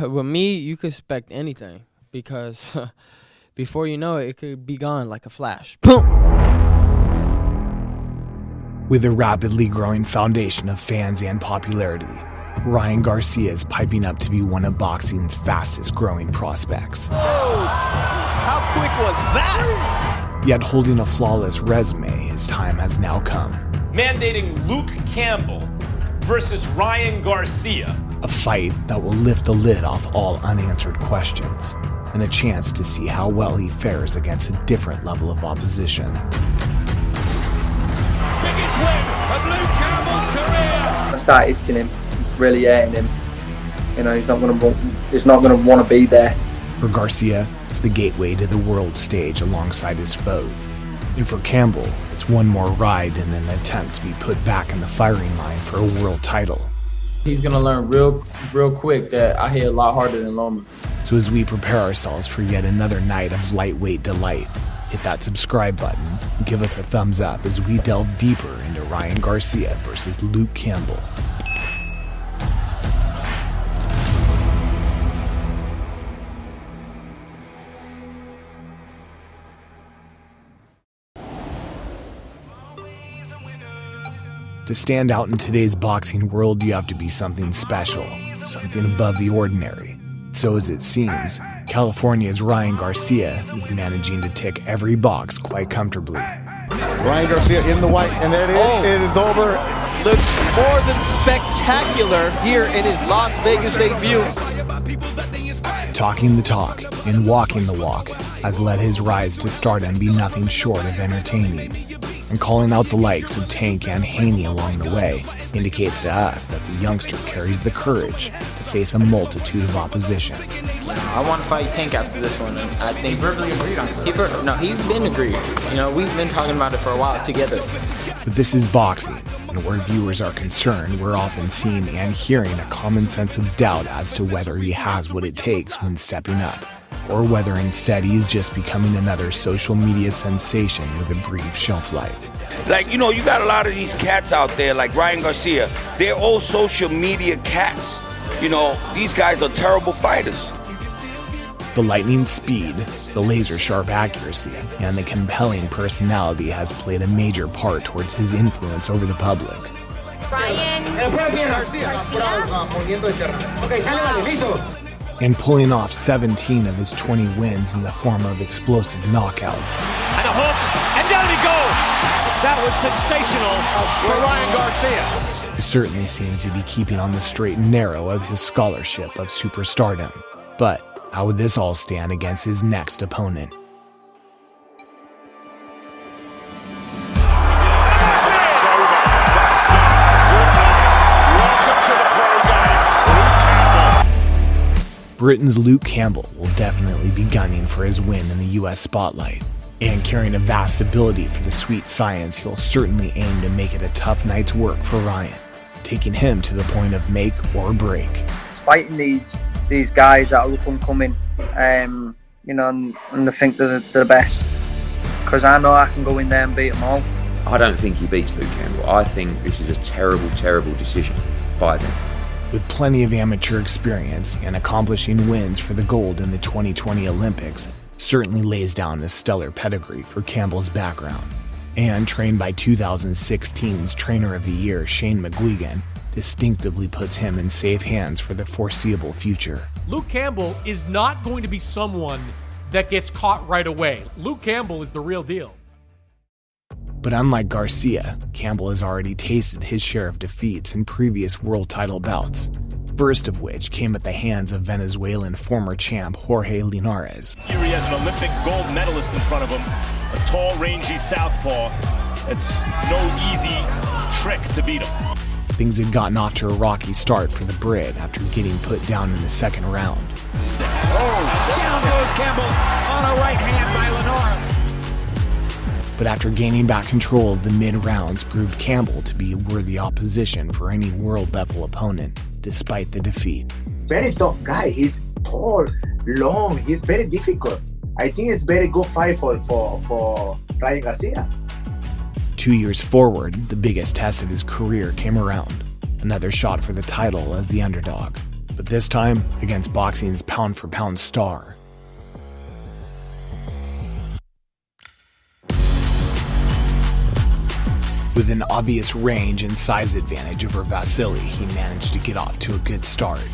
With me, you could expect anything because before you know it, it could be gone like a flash. Boom! With a rapidly growing foundation of fans and popularity, Ryan Garcia is piping up to be one of boxing's fastest growing prospects. Oh, how quick was that? Yet holding a flawless resume, his time has now come. Mandating Luke Campbell versus Ryan Garcia. A fight that will lift the lid off all unanswered questions, and a chance to see how well he fares against a different level of opposition. Biggest win of Luke Campbell's career. I started hitting him, really hurting him. You know, he's not going to want to be there. For Garcia, it's the gateway to the world stage alongside his foes. And for Campbell, it's one more ride in an attempt to be put back in the firing line for a world title. He's going to learn real quick that I hit a lot harder than Loma. So as we prepare ourselves for yet another night of lightweight delight, hit that subscribe button and give us a thumbs up as we delve deeper into Ryan Garcia versus Luke Campbell. To stand out in today's boxing world, you have to be something special, something above the ordinary. So as it seems, California's Ryan Garcia is managing to tick every box quite comfortably. Ryan Garcia in the white, and there it is. Oh. It is over. Looks more than spectacular here in his Las Vegas debut. Talking the talk and walking the walk has let his rise to stardom be nothing short of entertaining. And calling out the likes of Tank and Haney along the way indicates to us that the youngster carries the courage to face a multitude of opposition. I want to fight Tank after this one. I think verbally agreed on it. He's been agreed. You know, we've been talking about it for a while together. But this is boxing, and where viewers are concerned, we're often seeing and hearing a common sense of doubt as to whether he has what it takes when stepping up, or whether instead he's just becoming another social media sensation with a brief shelf life. Like, you know, you got a lot of these cats out there, like Ryan Garcia. They're all social media cats. You know, these guys are terrible fighters. The lightning speed, the laser-sharp accuracy, and the compelling personality has played a major part towards his influence over the public. Ryan And pulling off 17 of his 20 wins in the form of explosive knockouts. And a hook, and down he goes. That was sensational for Ryan Garcia. He certainly seems to be keeping on the straight and narrow of his scholarship of superstardom. But how would this all stand against his next opponent? Britain's Luke Campbell will definitely be gunning for his win in the U.S. spotlight. And carrying a vast ability for the sweet science, he'll certainly aim to make it a tough night's work for Ryan, taking him to the point of make or break. It's fighting these guys that are up and coming, you know, and they think they're the best. Because I know I can go in there and beat them all. I don't think he beats Luke Campbell. I think this is a terrible, terrible decision by them. With plenty of amateur experience and accomplishing wins for the gold in the 2020 Olympics, certainly lays down a stellar pedigree for Campbell's background. And trained by 2016's Trainer of the Year Shane McGuigan, distinctively puts him in safe hands for the foreseeable future. Luke Campbell is not going to be someone that gets caught right away. Luke Campbell is the real deal. But unlike Garcia, Campbell has already tasted his share of defeats in previous world title bouts, first of which came at the hands of Venezuelan former champ Jorge Linares. Here he has an Olympic gold medalist in front of him, a tall, rangy southpaw. It's no easy trick to beat him. Things had gotten off to a rocky start for the Brit after getting put down in the second round. Down goes Campbell on a right hand by Linares. But after gaining back control of the mid-rounds, proved Campbell to be worthy opposition for any world-level opponent, despite the defeat. Very tough guy. He's tall, long. He's very difficult. I think it's very good fight for Ryan Garcia. 2 years forward, the biggest test of his career came around. Another shot for the title as the underdog. but this time against boxing's pound-for-pound star. With an obvious range and size advantage over Vasily, he managed to get off to a good start.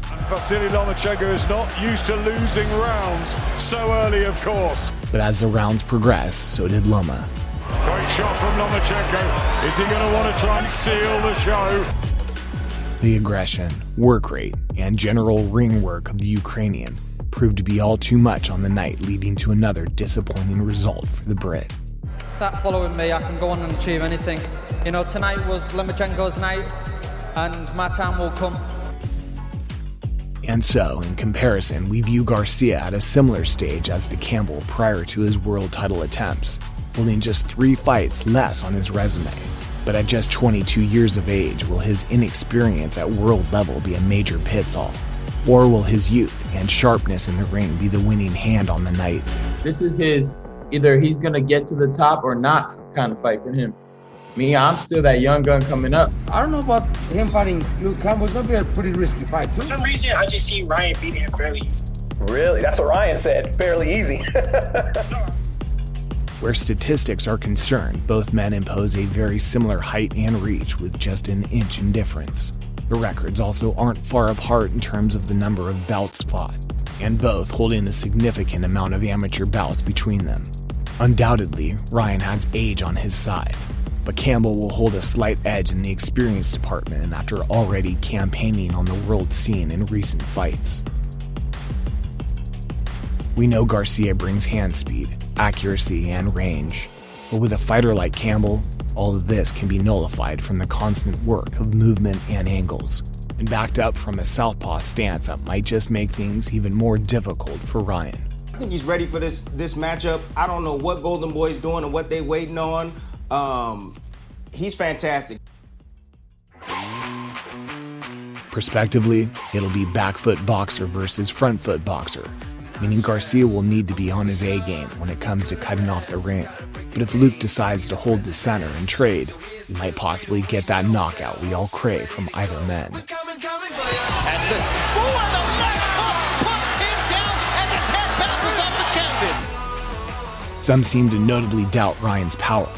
Vasily Lomachenko is not used to losing rounds so early, of course. But as the rounds progressed, so did Loma. Great shot from Lomachenko. Is he going to want to try and seal the show? The aggression, work rate, and general ring work of the Ukrainian proved to be all too much on the night, leading to another disappointing result for the Brit. That following me, I can go on and achieve anything. You know, tonight was Lomachenko's night, and my time will come. And so, in comparison, we view Garcia at a similar stage as to Campbell prior to his world title attempts, holding just 3 fights less on his resume. But at just 22 years of age, will his inexperience at world level be a major pitfall? Or will his youth and sharpness in the ring be the winning hand on the night? This is his, either he's going to get to the top or not kind of fight for him. Me, I'm still that young gun coming up. I don't know about him fighting Luke Campbell. It's going to be a pretty risky fight. For some reason, I just see Ryan beating him fairly easy. Really? That's what Ryan said. Fairly easy. Where statistics are concerned, both men impose a very similar height and reach with just an inch in difference. The records also aren't far apart in terms of the number of bouts fought, and both holding a significant amount of amateur bouts between them. Undoubtedly, Ryan has age on his side, but Campbell will hold a slight edge in the experience department after already campaigning on the world scene in recent fights. We know Garcia brings hand speed, accuracy, and range, but with a fighter like Campbell, all of this can be nullified from the constant work of movement and angles, and backed up from a southpaw stance that might just make things even more difficult for Ryan. I think he's ready for this matchup. I don't know what Golden Boy's doing and what they waiting on. He's fantastic. Prospectively, it'll be back foot boxer versus front foot boxer, meaning Garcia will need to be on his A game when it comes to cutting off the ring. But if Luke decides to hold the center and trade, he might possibly get that knockout we all crave from either man. And the spool and the left hook puts him down as his head bounces off the canvas. Some seem to notably doubt Ryan's power,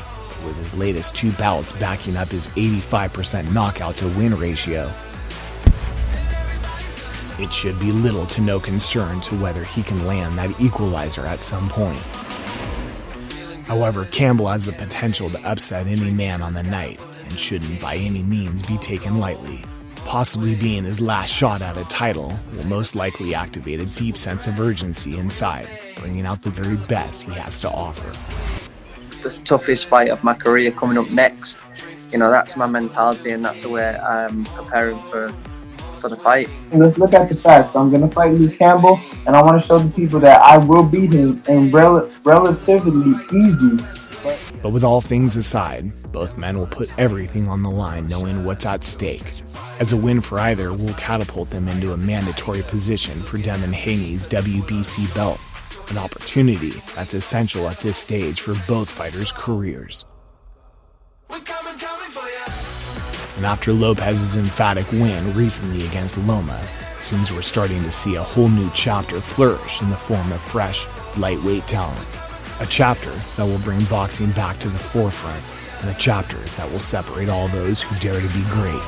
with his latest 2 bouts backing up his 85% knockout to win ratio. It should be little to no concern to whether he can land that equalizer at some point. However, Campbell has the potential to upset any man on the night and shouldn't by any means be taken lightly. Possibly being his last shot at a title will most likely activate a deep sense of urgency inside, bringing out the very best he has to offer. The toughest fight of my career coming up next. You know, that's my mentality, and that's the way I'm preparing for the fight. Let's look at the facts. I'm going to fight Luke Campbell, and I want to show the people that I will beat him in relatively easy. But with all things aside, both men will put everything on the line knowing what's at stake, as a win for either will catapult them into a mandatory position for Devin Haney's WBC belt, an opportunity that's essential at this stage for both fighters' careers. And after Lopez's emphatic win recently against Loma, it seems we're starting to see a whole new chapter flourish in the form of fresh, lightweight talent. A chapter that will bring boxing back to the forefront, and a chapter that will separate all those who dare to be great